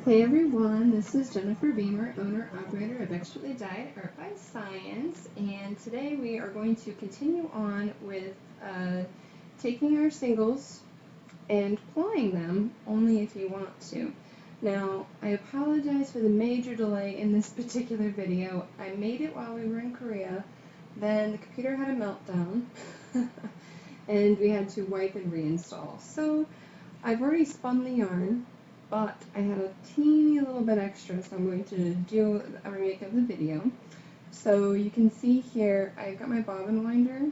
Hey everyone, this is Jennifer Beamer, owner-operator of Expertly Dyed Art by Science, and today we are going to continue on with taking our singles and plying them only if you want to. Now, I apologize for the major delay in this particular video. I made it while we were in Korea, then the computer had a meltdown, and we had to wipe and reinstall. So, I've already spun the yarn, but I had a teeny little bit extra, so I'm going to do a remake of the video. So you can see here, I've got my bobbin winder,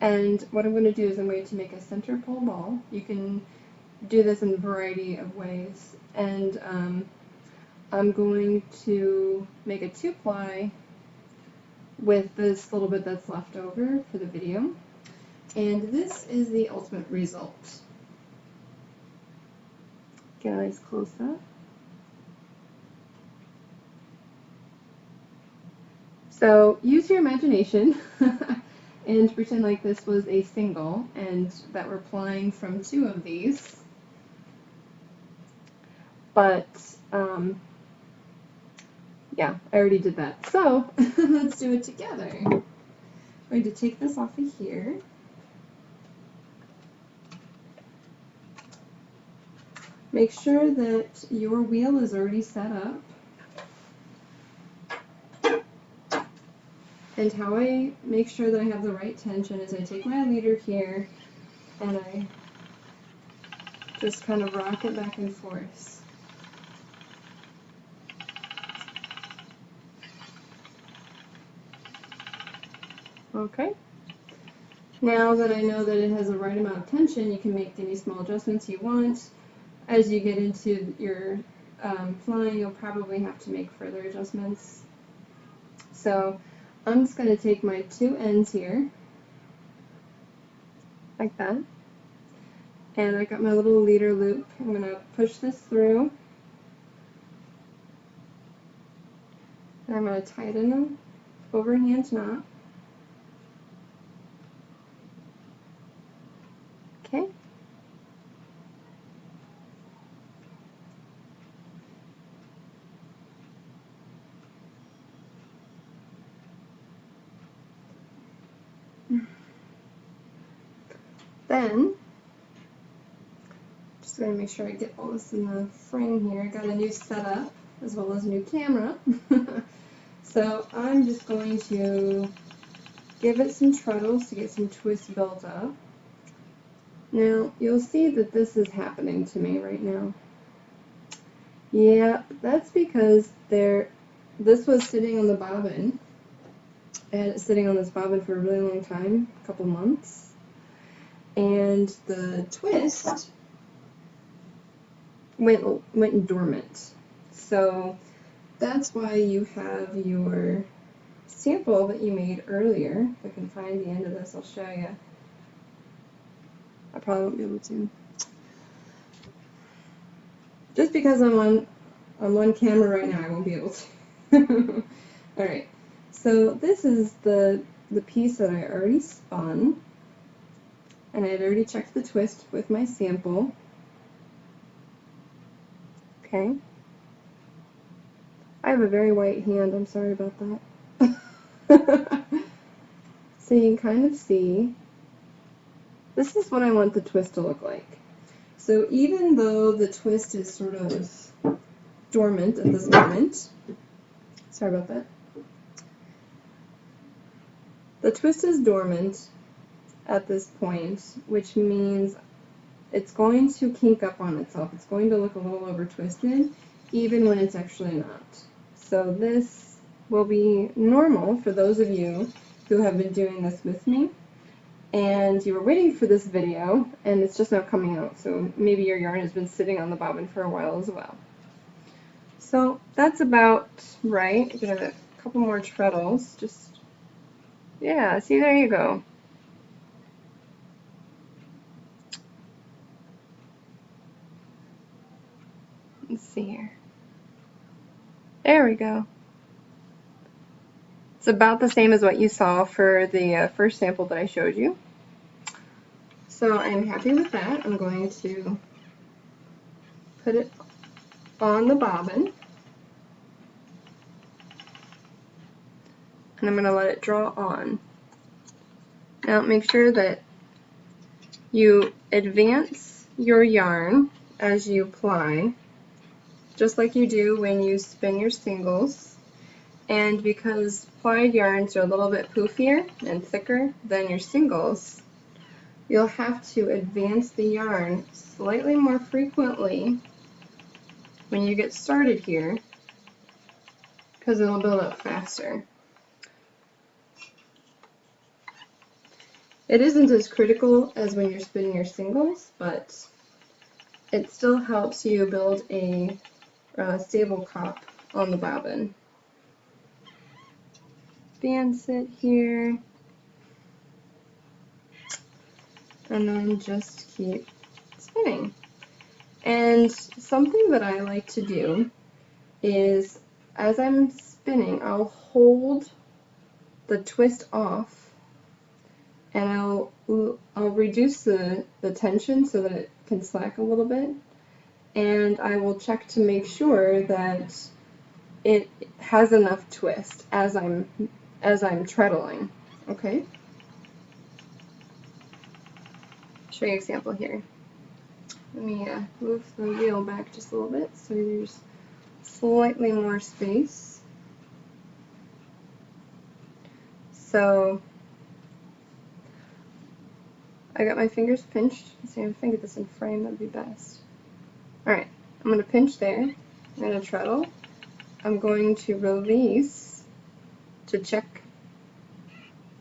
and what I'm going to do is I'm going to make a center pole ball. You can do this in a variety of ways, and I'm going to make a 2-ply with this little bit that's left over for the video, and this is the ultimate result. Get a nice close up. So use your imagination and pretend like this was a single and that we're plying from 2 of these. But yeah, I already did that. So let's do it together. I'm going to take this off of here. Make sure that your wheel is already set up. And how I make sure that I have the right tension is I take my leader here and I just kind of rock it back and forth. Okay. Now that I know that it has the right amount of tension, you can make any small adjustments you want. As you get into your flying, you'll probably have to make further adjustments. So I'm just going to take my 2 ends here, like that, and I got my little leader loop. I'm going to push this through, and I'm going to tighten an overhand knot. Okay. Then, just going to make sure I get all this in the frame here. I got a new setup as well as a new camera. So I'm just going to give it some treadles to get some twist built up. Now, you'll see that this is happening to me right now. Yeah, that's because this was sitting on the bobbin, and it's sitting on this bobbin for a really long time, a couple months. And the twist went dormant. So that's why you have your sample that you made earlier. If I can find the end of this, I'll show you. I probably won't be able to. Just because I'm on one camera right now, I won't be able to. Alright, so this is the piece that I already spun. And I had already checked the twist with my sample. Okay. I have a very white hand, I'm sorry about that. So you can kind of see, this is what I want the twist to look like. So even though the twist is sort of dormant at this moment, sorry about that. The twist is dormant at this point, which means it's going to kink up on itself. It's going to look a little over twisted, even when it's actually not. So this will be normal for those of you who have been doing this with me, and you were waiting for this video, and it's just now coming out, so maybe your yarn has been sitting on the bobbin for a while as well. So that's about right. I'm gonna have a couple more treadles. Yeah, see, there you go. Let's see here. There we go. It's about the same as what you saw for the first sample that I showed you. So I'm happy with that. I'm going to put it on the bobbin, and I'm going to let it draw on. Now make sure that you advance your yarn as you ply, just like you do when you spin your singles. And because plied yarns are a little bit poofier and thicker than your singles, you'll have to advance the yarn slightly more frequently when you get started here, because it'll build up faster. It isn't as critical as when you're spinning your singles, but it still helps you build a stable cup on the bobbin. Advance it here, and then just keep spinning. And something that I like to do is, as I'm spinning, I'll hold the twist off, and I'll reduce the tension so that it can slack a little bit, and I will check to make sure that it has enough twist as I'm treadling. Okay? Show you an example here. Let me move the wheel back just a little bit so there's slightly more space. So I got my fingers pinched. See if I can get this in frame, that'd be best. Alright, I'm going to pinch there. I'm going to treadle. I'm going to release to check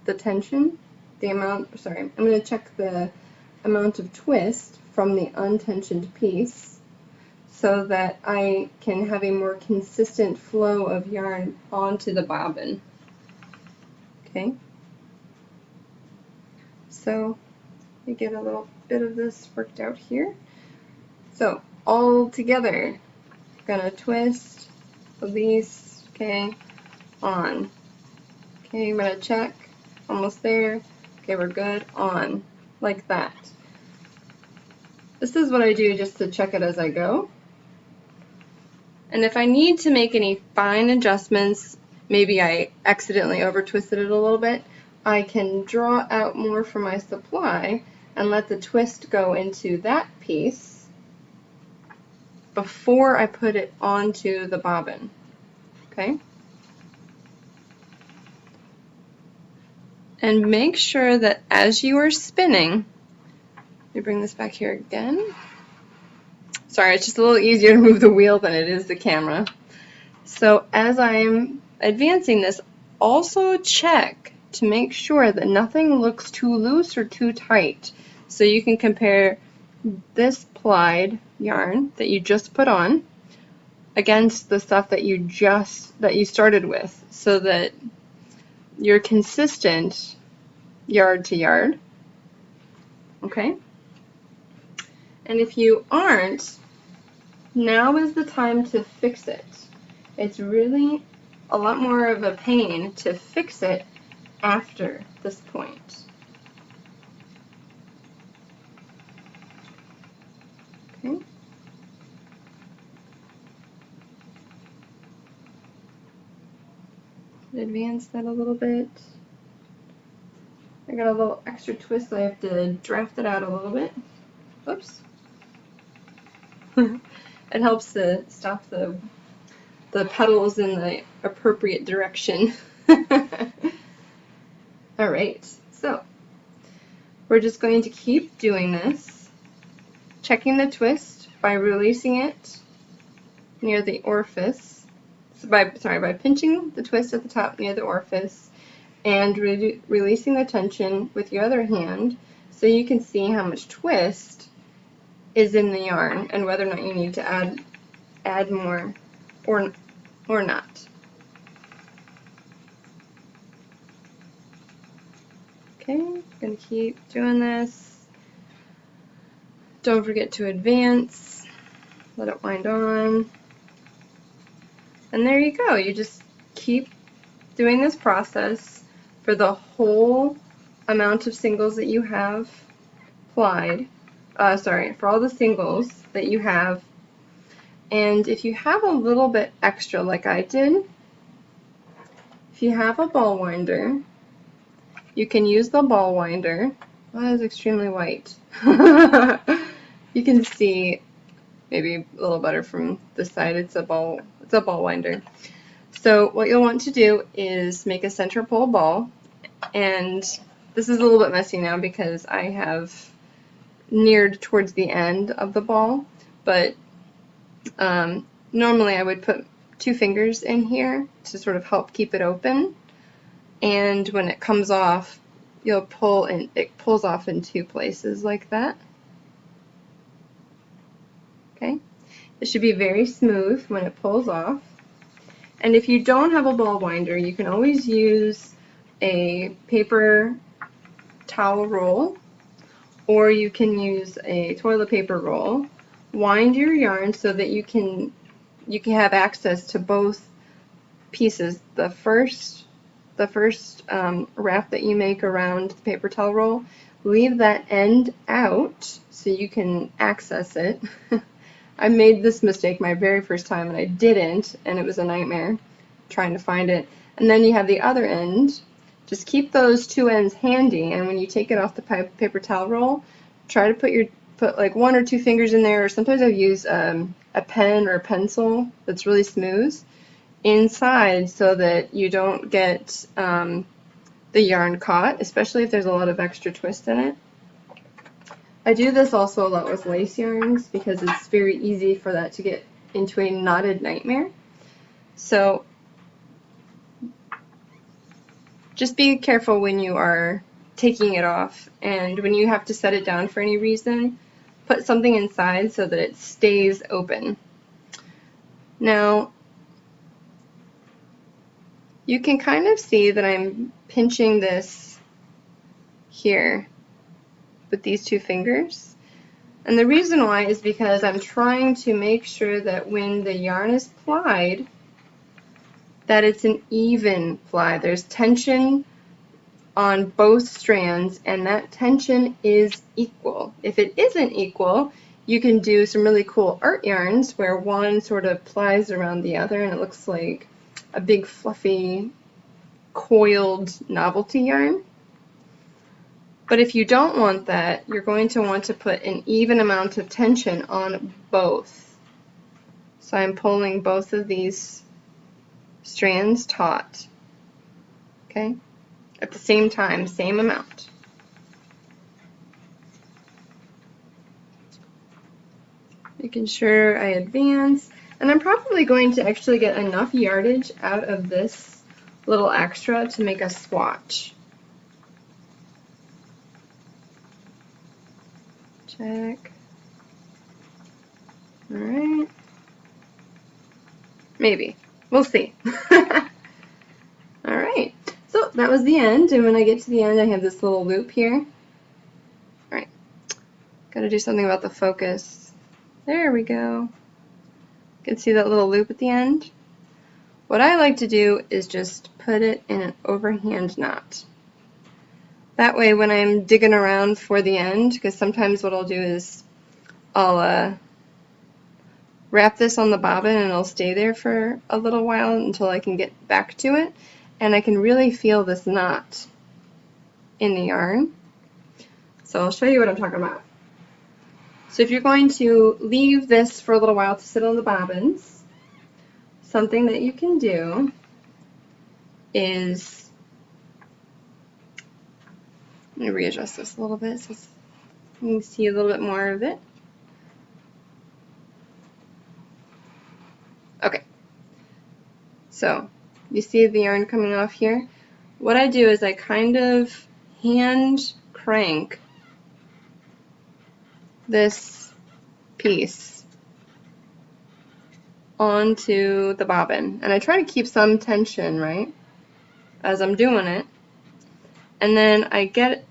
the tension, I'm going to check the amount of twist from the untensioned piece so that I can have a more consistent flow of yarn onto the bobbin. Okay? So, we get a little bit of this worked out here. So, all together, gonna twist, release, okay, on. Okay, I'm gonna check, almost there. Okay, we're good, on, like that. This is what I do just to check it as I go. And if I need to make any fine adjustments, maybe I accidentally over twisted it a little bit, I can draw out more for my supply and let the twist go into that piece before I put it onto the bobbin. Okay? And make sure that as you are spinning, let me bring this back here again. Sorry, it's just a little easier to move the wheel than it is the camera. So as I'm advancing this, also check to make sure that nothing looks too loose or too tight. So you can compare this plied yarn that you just put on against the stuff that you started with, so that you're consistent yard to yard. Okay? And if you aren't, now is the time to fix it. It's really a lot more of a pain to fix it after this point. Okay? Advance that a little bit. I got a little extra twist, so I have to draft it out a little bit. Oops. It helps to stop the petals in the appropriate direction. Alright, so we're just going to keep doing this, checking the twist by releasing it near the orifice, by pinching the twist at the top near the orifice and releasing the tension with your other hand so you can see how much twist is in the yarn and whether or not you need to add more or not. Okay, I'm going to keep doing this. Don't forget to advance. Let it wind on. And there you go. You just keep doing this process for the whole amount of singles that you have plied. For all the singles that you have And if you have a little bit extra like I did, if you have a ball winder, you can use the ball winder. Well, that is extremely white. You can see maybe a little better from this side. It's a ball winder. So what you'll want to do is make a center pole ball, and this is a little bit messy now because I have neared towards the end of the ball, but normally I would put 2 fingers in here to sort of help keep it open, and when it comes off, you'll pull, and it pulls off in 2 places like that. Okay, it should be very smooth when it pulls off. And if you don't have a ball winder, you can always use a paper towel roll, or you can use a toilet paper roll. Wind your yarn so that you can have access to both pieces. The first wrap that you make around the paper towel roll, leave that end out so you can access it. I made this mistake my very first time and I didn't, and it was a nightmare trying to find it. And then you have the other end. Just keep those 2 ends handy, and when you take it off the paper towel roll, try to put like 1 or 2 fingers in there, or sometimes I've used a pen or a pencil that's really smooth inside so that you don't get the yarn caught, especially if there's a lot of extra twist in it. I do this also a lot with lace yarns because it's very easy for that to get into a knotted nightmare. So just be careful when you are taking it off, and when you have to set it down for any reason, put something inside so that it stays open. Now, you can kind of see that I'm pinching this here with these 2 fingers. And the reason why is because I'm trying to make sure that when the yarn is plied, that it's an even ply. There's tension on both strands, and that tension is equal. If it isn't equal, you can do some really cool art yarns where one sort of plies around the other and it looks like a big fluffy coiled novelty yarn. But if you don't want that, you're going to want to put an even amount of tension on both. So I'm pulling both of these strands taut, okay, at the same time, same amount. Making sure I advance, and I'm probably going to actually get enough yardage out of this little extra to make a swatch. Check. All right. Maybe. We'll see. All right. So that was the end, and when I get to the end, I have this little loop here. All right. Got to do something about the focus. There we go. You can see that little loop at the end. What I like to do is just put it in an overhand knot. That way when I'm digging around for the end, because sometimes what I'll do is I'll wrap this on the bobbin and it'll stay there for a little while until I can get back to it, and I can really feel this knot in the yarn. So I'll show you what I'm talking about. So if you're going to leave this for a little while to sit on the bobbins, something that you can do is, let me readjust this a little bit so you can see a little bit more of it. Okay, so you see the yarn coming off here? What I do is I kind of hand crank this piece onto the bobbin, and I try to keep some tension, right, as I'm doing it. And then I get,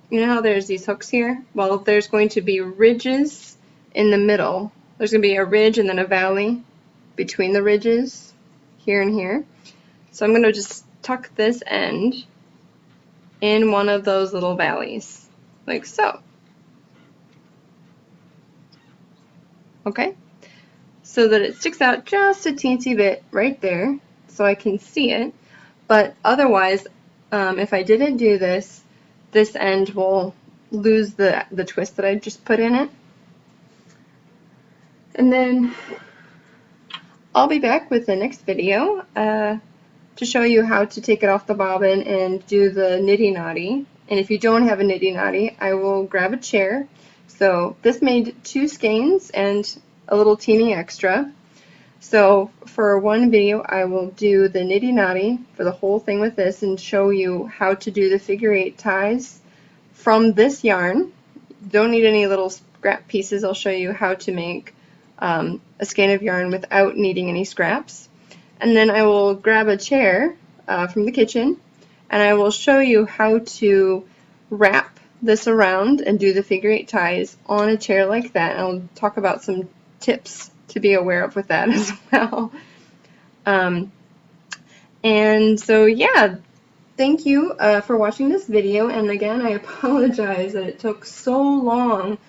you know how there's these hooks here? Well, there's going to be ridges in the middle. There's going to be a ridge and then a valley between the ridges, here and here. So I'm going to just tuck this end in one of those little valleys, like so. Okay? so that it sticks out just a teensy bit right there so I can see it. But otherwise, if I didn't do this, this end will lose the twist that I just put in it. And then I'll be back with the next video to show you how to take it off the bobbin and do the niddy-noddy. And if you don't have a niddy-noddy, I will grab a chair. So this made 2 skeins and a little teeny extra. So for one video, I will do the niddy-noddy for the whole thing with this and show you how to do the figure-8 ties from this yarn. Don't need any little scrap pieces. I'll show you how to make a skein of yarn without needing any scraps. And then I will grab a chair from the kitchen and I will show you how to wrap this around and do the figure-8 ties on a chair like that. And I'll talk about some tips to be aware of with that as well. And so yeah, thank you for watching this video, and again I apologize that it took so long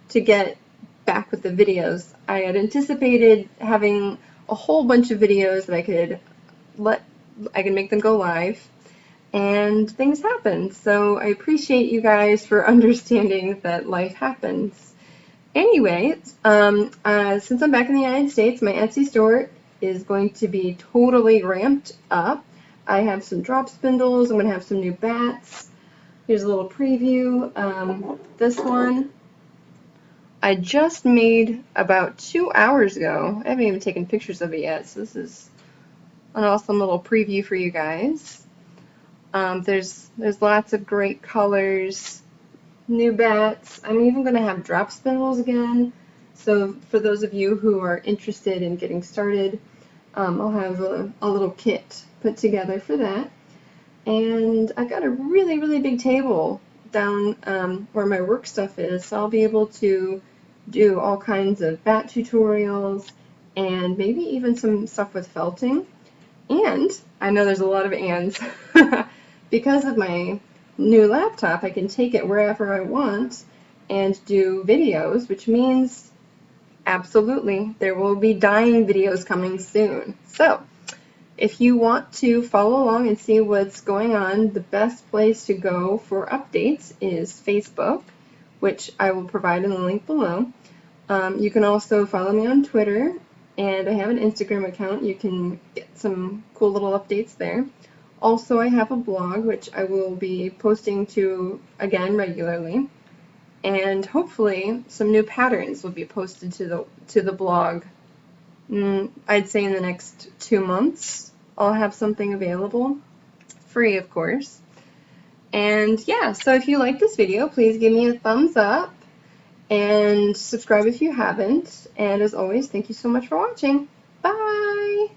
to get back with the videos. I had anticipated having a whole bunch of videos that I could make them go live, and things happened. So I appreciate you guys for understanding that life happens. Anyway, since I'm back in the United States, my Etsy store is going to be totally ramped up. I have some drop spindles. I'm going to have some new bats. Here's a little preview. This one I just made about 2 hours ago. I haven't even taken pictures of it yet, so this is an awesome little preview for you guys. There's lots of great colors, new bats. I'm even going to have drop spindles again. So for those of you who are interested in getting started, I'll have a little kit put together for that. And I've got a really, really big table down where my work stuff is, so I'll be able to do all kinds of bat tutorials and maybe even some stuff with felting. And I know there's a lot of ands. Because of my new laptop, I can take it wherever I want and do videos, which means absolutely there will be dyeing videos coming soon. So if you want to follow along and see what's going on, the best place to go for updates is Facebook, which I will provide in the link below. You can also follow me on Twitter, and I have an Instagram account. You can get some cool little updates there. Also, I have a blog, which I will be posting to again regularly, and hopefully some new patterns will be posted to the blog. I'd say in the next 2 months I'll have something available, free of course. And yeah, so if you like this video, please give me a thumbs up and subscribe if you haven't. And as always, thank you so much for watching. Bye!